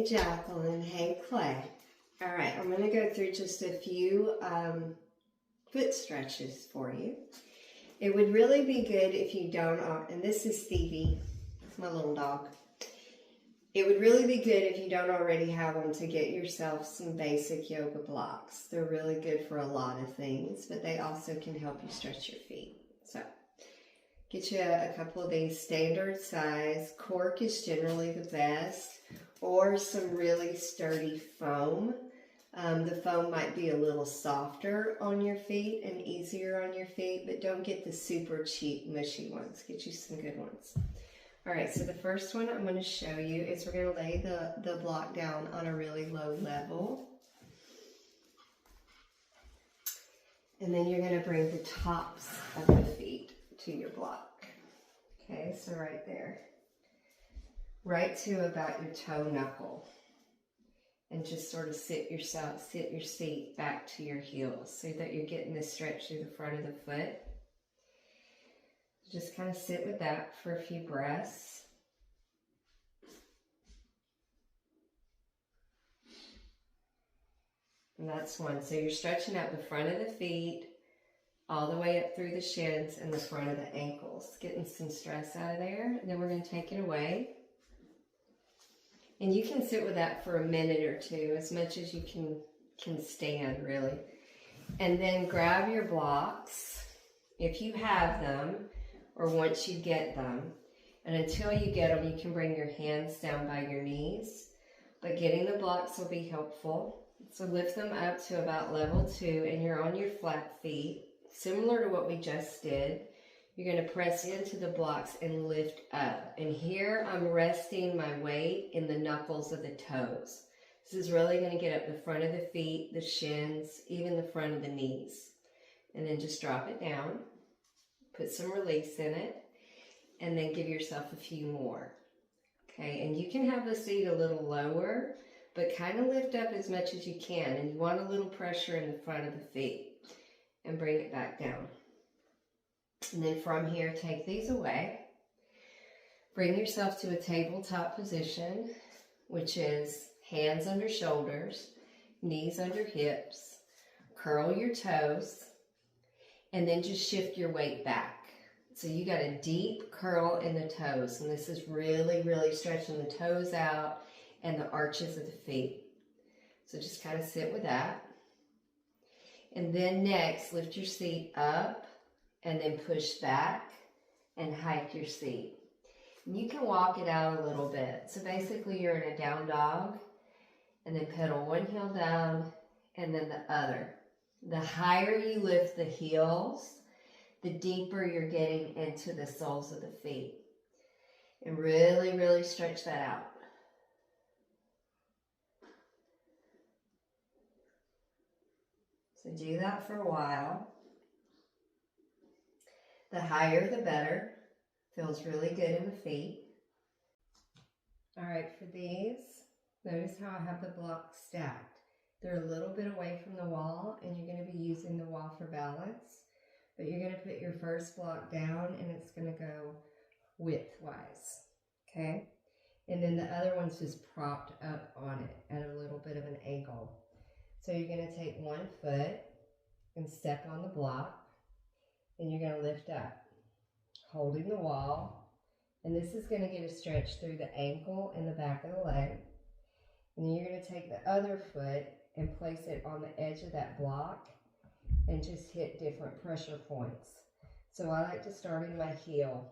Hey Jacqueline, hey Clay. All right, I'm going to go through just a few foot stretches for you. It would really be good if you don't, and this is Stevie, my little dog. It would really be good if you don't already have them to get yourself some basic yoga blocks. They're really good for a lot of things, but they also can help you stretch your feet. So get you a couple of these standard size. Cork is generally the best, or some really sturdy foam. The foam might be a little softer on your feet and easier on your feet, but don't get the super cheap, mushy ones. Get you some good ones. All right, so the first one I'm going to show you is we're going to lay the block down on a really low level. And then you're going to bring the tops of the feet to your block. Okay, so right there. Right to about your toe knuckle. And just sort of sit your seat back to your heels so that you're getting this stretch through the front of the foot. Just kind of sit with that for a few breaths. And that's one. So you're stretching out the front of the feet, all the way up through the shins and the front of the ankles. Getting some stress out of there. And then we're going to take it away. And you can sit with that for a minute or two, as much as you can stand, really. And then grab your blocks, if you have them, or once you get them. And until you get them, you can bring your hands down by your knees. But getting the blocks will be helpful. So lift them up to about level 2, and you're on your flat feet, similar to what we just did. You're going to press into the blocks and lift up. And here I'm resting my weight in the knuckles of the toes. This is really going to get up the front of the feet, the shins, even the front of the knees. And then just drop it down. Put some release in it. And then give yourself a few more. Okay, and you can have the seat a little lower, but kind of lift up as much as you can. And you want a little pressure in the front of the feet. And bring it back down. And then from here, take these away. Bring yourself to a tabletop position, which is hands under shoulders, knees under hips. Curl your toes, and then just shift your weight back. So you got a deep curl in the toes, and this is really, really stretching the toes out and the arches of the feet. So just kind of sit with that. And then next, lift your seat up. And then push back and hike your seat. And you can walk it out a little bit. So basically you're in a down dog, and then pedal one heel down and then the other. The higher you lift the heels, the deeper you're getting into the soles of the feet. And really, really stretch that out. So do that for a while. The higher, the better. Feels really good in the feet. All right, for these, notice how I have the blocks stacked. They're a little bit away from the wall, and you're going to be using the wall for balance. But you're going to put your first block down, and it's going to go widthwise, okay? And then the other one's just propped up on it at a little bit of an angle. So you're going to take one foot and step on the block. And you're going to lift up, holding the wall. And this is going to get a stretch through the ankle and the back of the leg. And then you're going to take the other foot and place it on the edge of that block and just hit different pressure points. So I like to start in my heel.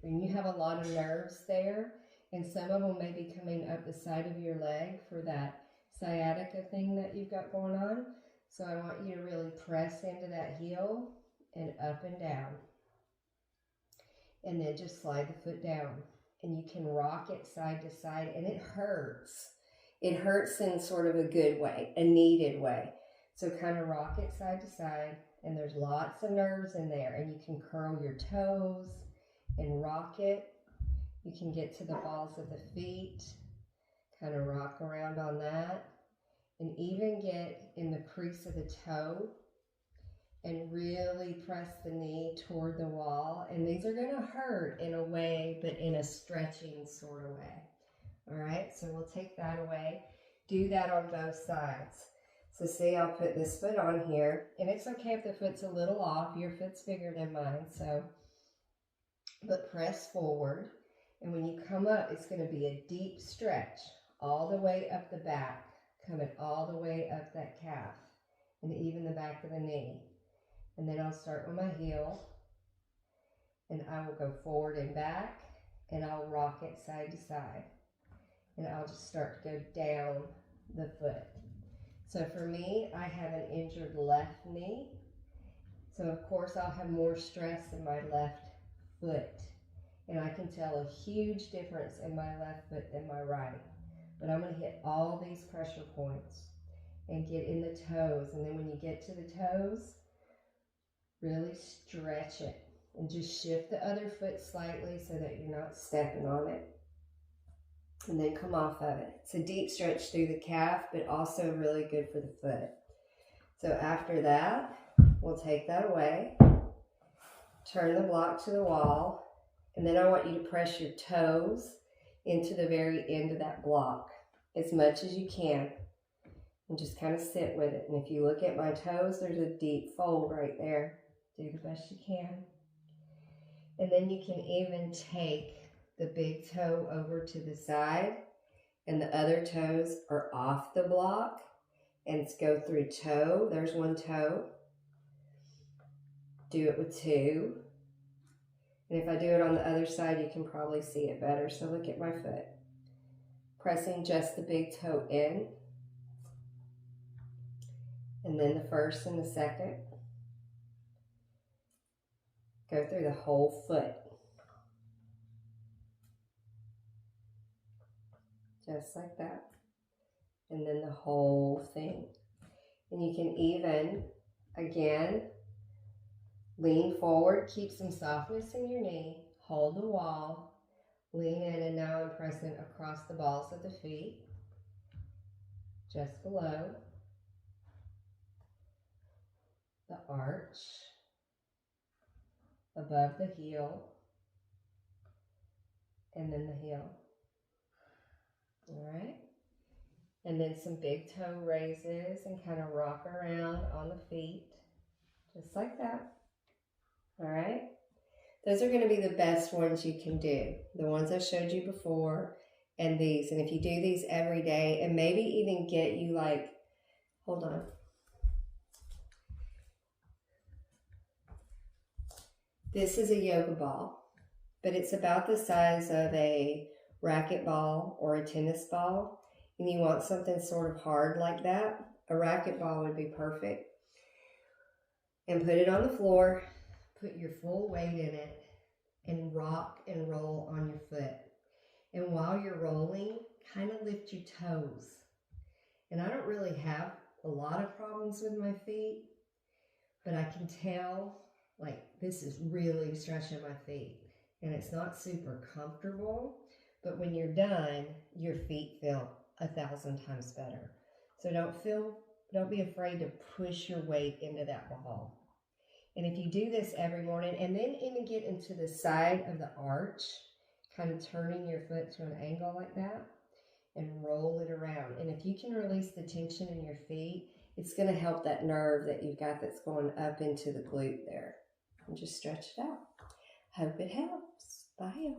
And you have a lot of nerves there, and some of them may be coming up the side of your leg for that sciatica thing that you've got going on. So I want you to really press into that heel and up and down. And then just slide the foot down. And you can rock it side to side, and it hurts. It hurts in sort of a good way, a needed way. So kind of rock it side to side, and there's lots of nerves in there, and you can curl your toes and rock it. You can get to the balls of the feet, kind of rock around on that, and even get in the crease of the toe and really press the knee toward the wall. And these are going to hurt in a way, but in a stretching sort of way. All right, so we'll take that away. Do that on both sides. So see, I'll put this foot on here, and it's okay if the foot's a little off. Your foot's bigger than mine, so, but press forward. And when you come up, it's going to be a deep stretch all the way up the back, coming all the way up that calf and even the back of the knee. And then I'll start with my heel, and I will go forward and back, and I'll rock it side to side. And I'll just start to go down the foot. So for me, I have an injured left knee. So of course I'll have more stress in my left foot. And I can tell a huge difference in my left foot than my right. But I'm going to hit all these pressure points and get in the toes. And then when you get to the toes, really stretch it. And just shift the other foot slightly so that you're not stepping on it. And then come off of it. It's a deep stretch through the calf, but also really good for the foot. So after that, we'll take that away, turn the block to the wall, and then I want you to press your toes into the very end of that block as much as you can, and just kind of sit with it. And if you look at my toes, there's a deep fold right there. Do the best you can. And then you can even take the big toe over to the side, and the other toes are off the block, and go through toe. There's one toe. Do it with two. And if I do it on the other side, you can probably see it better. So look at my foot. Pressing just the big toe in, and then the first and the second. Go through the whole foot. Just like that. And then the whole thing. And you can even, again, lean forward, keep some softness in your knee, hold the wall, lean in, and now I'm pressing across the balls of the feet, just below, the arch, above the heel, and then the heel. All right? And then some big toe raises and kind of rock around on the feet, just like that. All right? Those are going to be the best ones you can do. The ones I showed you before and these. And if you do these every day and maybe even get you like, hold on. This is a yoga ball, but it's about the size of a racquetball or a tennis ball. And you want something sort of hard like that, a racquetball would be perfect. And put it on the floor, put your full weight in it, and rock and roll on your foot. And while you're rolling, kind of lift your toes. And I don't really have a lot of problems with my feet, but I can tell, like, this is really stretching my feet. And it's not super comfortable, but when you're done, your feet feel 1,000 times better. So don't be afraid to push your weight into that ball. And if you do this every morning, and then even get into the side of the arch, kind of turning your foot to an angle like that, and roll it around. And if you can release the tension in your feet, it's going to help that nerve that you've got that's going up into the glute there. And just stretch it out. Hope it helps. Bye.